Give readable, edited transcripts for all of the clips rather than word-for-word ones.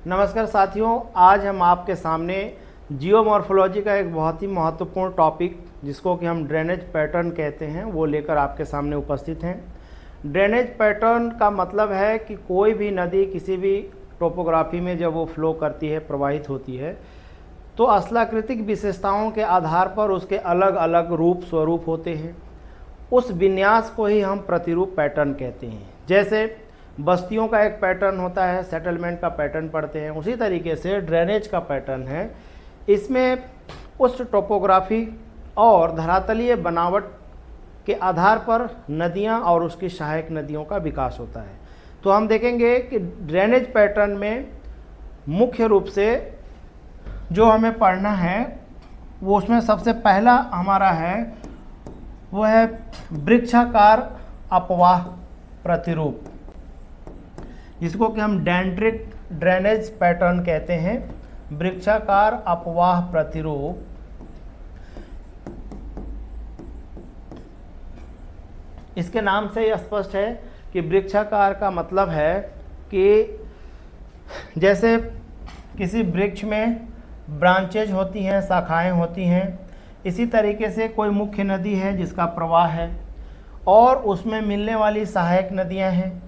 नमस्कार साथियों, आज हम आपके सामने जियोमॉर्फोलॉजी का एक बहुत ही महत्वपूर्ण टॉपिक जिसको कि हम ड्रेनेज पैटर्न कहते हैं वो लेकर आपके सामने उपस्थित हैं। ड्रेनेज पैटर्न का मतलब है कि कोई भी नदी किसी भी टोपोग्राफी में जब वो फ्लो करती है, प्रवाहित होती है, तो स्थलाकृतिक विशेषताओं के आधार पर उसके अलग अलग रूप स्वरूप होते हैं। उस विन्यास को ही हम प्रतिरूप पैटर्न कहते हैं। जैसे बस्तियों का एक पैटर्न होता है, सेटलमेंट का पैटर्न पढ़ते हैं, उसी तरीके से ड्रेनेज का पैटर्न है। इसमें उस टोपोग्राफी और धरातलीय बनावट के आधार पर नदियां और उसकी सहायक नदियों का विकास होता है। तो हम देखेंगे कि ड्रेनेज पैटर्न में मुख्य रूप से जो हमें पढ़ना है वो उसमें सबसे पहला हमारा है वो है वृक्षाकार अपवाह प्रतिरूप, जिसको कि हम डेंड्रिक ड्रेनेज पैटर्न कहते हैं। वृक्षाकार अपवाह प्रतिरूप इसके नाम से ही स्पष्ट है कि वृक्षाकार का मतलब है कि जैसे किसी वृक्ष में ब्रांचेज होती हैं, शाखाएं होती हैं, इसी तरीके से कोई मुख्य नदी है जिसका प्रवाह है और उसमें मिलने वाली सहायक नदियां हैं।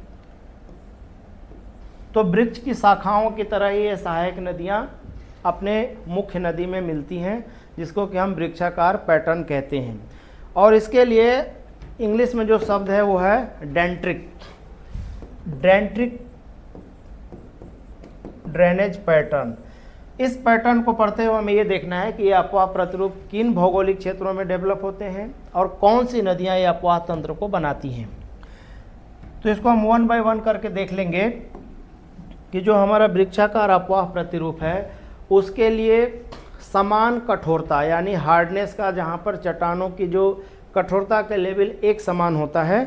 तो वृक्ष की शाखाओं की तरह ही ये सहायक नदियां अपने मुख्य नदी में मिलती हैं, जिसको कि हम वृक्षाकार पैटर्न कहते हैं। और इसके लिए इंग्लिश में जो शब्द है वो है डेंट्रिक ड्रेनेज पैटर्न। इस पैटर्न को पढ़ते हुए हमें ये देखना है कि ये अपवाह प्रतिरूप किन भौगोलिक क्षेत्रों में डेवलप होते हैं और कौन सी नदियां ये अपवाह तंत्र को बनाती हैं। तो इसको हम वन बाय वन करके देख लेंगे कि जो हमारा वृक्षाकार अपवाह प्रतिरूप है उसके लिए समान कठोरता यानी हार्डनेस का, जहाँ पर चट्टानों की जो कठोरता का लेवल एक समान होता है,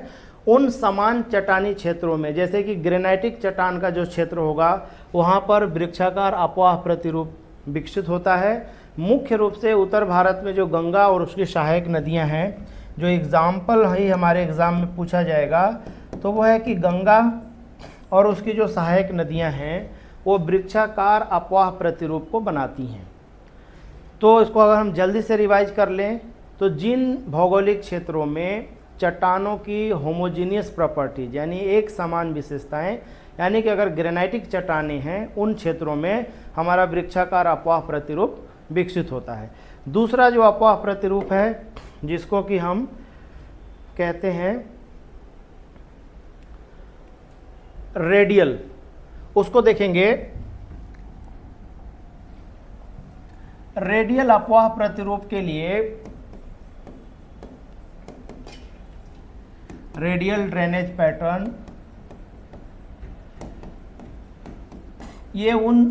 उन समान चट्टानी क्षेत्रों में जैसे कि ग्रेनाइटिक चट्टान का जो क्षेत्र होगा वहाँ पर वृक्षाकार अपवाह प्रतिरूप विकसित होता है। मुख्य रूप से उत्तर भारत में जो गंगा और उसकी सहायक नदियाँ हैं, जो एग्जाम्पल ही हमारे एग्ज़ाम में पूछा जाएगा तो वो है कि गंगा और उसकी जो सहायक नदियां हैं वो वृक्षाकार अपवाह प्रतिरूप को बनाती हैं। तो इसको अगर हम जल्दी से रिवाइज कर लें तो जिन भौगोलिक क्षेत्रों में चट्टानों की होमोजीनियस प्रॉपर्टीज यानी एक समान विशेषताएं, यानी कि अगर ग्रेनाइटिक चट्टानें हैं, उन क्षेत्रों में हमारा वृक्षाकार अपवाह प्रतिरूप विकसित होता है। दूसरा जो अपवाह प्रतिरूप है जिसको कि हम कहते हैं रेडियल, उसको देखेंगे। रेडियल अपवाह प्रतिरूप के लिए रेडियल ड्रेनेज पैटर्न ये उन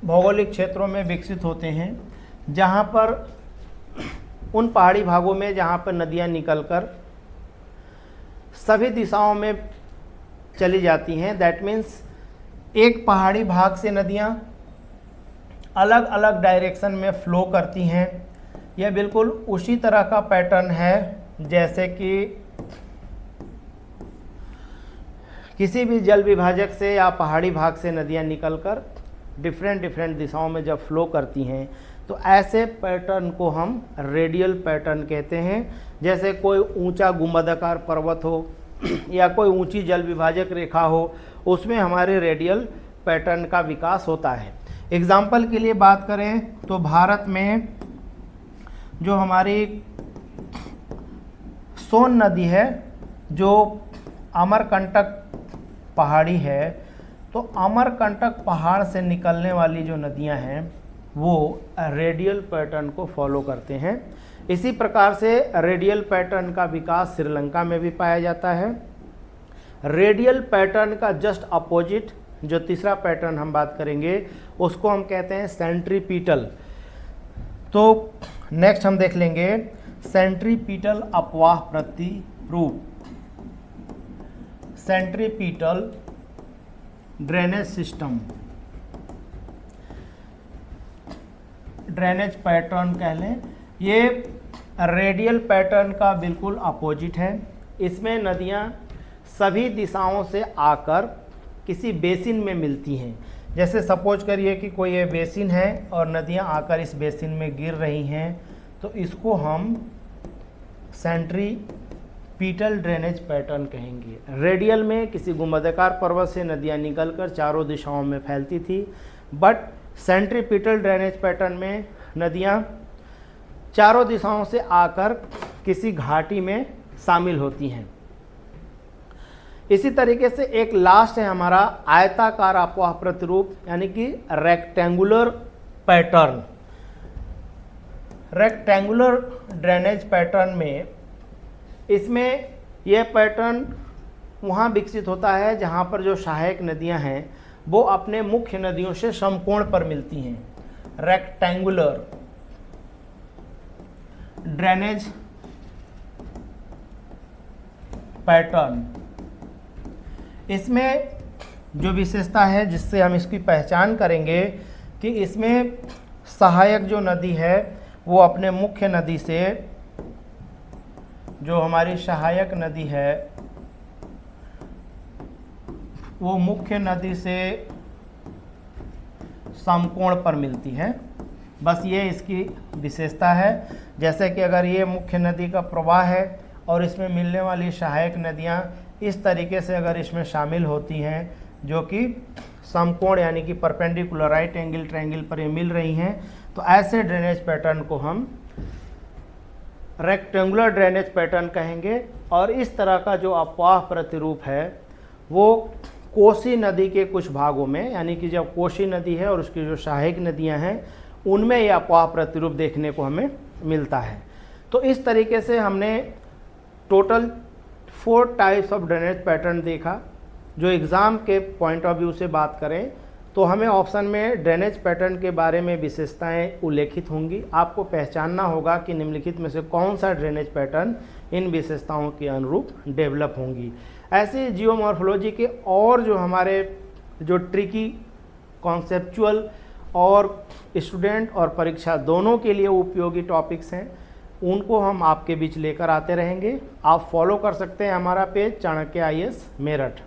भौगोलिक क्षेत्रों में विकसित होते हैं जहाँ पर उन पहाड़ी भागों में जहाँ पर नदियाँ निकलकर सभी दिशाओं में चली जाती हैं। दैट मीन्स एक पहाड़ी भाग से नदियाँ अलग अलग डायरेक्शन में फ्लो करती हैं। यह बिल्कुल उसी तरह का पैटर्न है जैसे कि किसी भी जल विभाजक से या पहाड़ी भाग से नदियाँ निकलकर डिफरेंट दिशाओं में जब फ्लो करती हैं तो ऐसे पैटर्न को हम रेडियल पैटर्न कहते हैं। जैसे कोई ऊंचा गुंबदाकार पर्वत हो या कोई ऊंची जल विभाजक रेखा हो, उसमें हमारे रेडियल पैटर्न का विकास होता है। एग्जाम्पल के लिए बात करें तो भारत में जो हमारी सोन नदी है, जो अमरकंटक पहाड़ी है, तो अमरकंटक पहाड़ से निकलने वाली जो नदियां हैं वो रेडियल पैटर्न को फॉलो करते हैं। इसी प्रकार से रेडियल पैटर्न का विकास श्रीलंका में भी पाया जाता है। रेडियल पैटर्न का जस्ट अपोजिट जो तीसरा पैटर्न हम बात करेंगे उसको हम कहते हैं सेंट्रीपीटल। तो नेक्स्ट हम देख लेंगे सेंट्रीपीटल अपवाह प्रतिरूप, centripetal drainage system, drainage pattern कह लें। ये रेडियल पैटर्न का बिल्कुल अपोजिट है। इसमें नदियाँ सभी दिशाओं से आकर किसी बेसिन में मिलती हैं। जैसे सपोज करिए कि कोई ये बेसिन है और नदियाँ आकर इस बेसिन में गिर रही हैं, तो इसको हम सेंट्रीपिटल ड्रेनेज पैटर्न कहेंगे। रेडियल में किसी गुंबदाकार पर्वत से नदियाँ निकलकर चारों दिशाओं में फैलती थी, बट सेंट्रीपिटल ड्रेनेज पैटर्न में नदियाँ चारों दिशाओं से आकर किसी घाटी में शामिल होती हैं। इसी तरीके से एक लास्ट है हमारा आयताकार अपवाह प्रतिरूप, यानी कि rectangular pattern. Rectangular drainage pattern में इसमें यह पैटर्न वहाँ विकसित होता है जहाँ पर जो सहायक नदियाँ हैं वो अपने मुख्य नदियों से समकोण पर मिलती हैं। रेक्टेंगुलर ड्रेनेज पैटर्न, इसमें जो विशेषता है जिससे हम इसकी पहचान करेंगे कि इसमें सहायक जो नदी है वो अपने मुख्य नदी से, जो हमारी सहायक नदी है वो मुख्य नदी से समकोण पर मिलती है। बस ये इसकी विशेषता है। जैसे कि अगर ये मुख्य नदी का प्रवाह है और इसमें मिलने वाली सहायक नदियाँ इस तरीके से अगर इसमें शामिल होती हैं जो कि समकोण यानी कि परपेंडिकुलर राइट एंगल ट्रायंगल पर ये मिल रही हैं, तो ऐसे ड्रेनेज पैटर्न को हम रेक्टेंगुलर ड्रेनेज पैटर्न कहेंगे। और इस तरह का जो अपवाह प्रतिरूप है वो कोसी नदी के कुछ भागों में, यानी कि जब कोसी नदी है और उसकी जो सहायक नदियां हैं उनमें यह अपवाह प्रतिरूप देखने को हमें मिलता है। तो इस तरीके से हमने total 4 types of drainage pattern देखा। जो एग्ज़ाम के पॉइंट ऑफ व्यू से बात करें तो हमें ऑप्शन में ड्रेनेज पैटर्न के बारे में विशेषताएं उल्लेखित होंगी। आपको पहचानना होगा कि निम्नलिखित में से कौन सा ड्रेनेज पैटर्न इन विशेषताओं के अनुरूप डेवलप होंगी। ऐसे जियोमॉर्फोलॉजी के और जो हमारे जो ट्रिकी कॉन्सेप्चुअल और स्टूडेंट और परीक्षा दोनों के लिए उपयोगी टॉपिक्स हैं उनको हम आपके बीच लेकर आते रहेंगे। आप फॉलो कर सकते हैं हमारा पेज चाणक्य IAS मेरठ।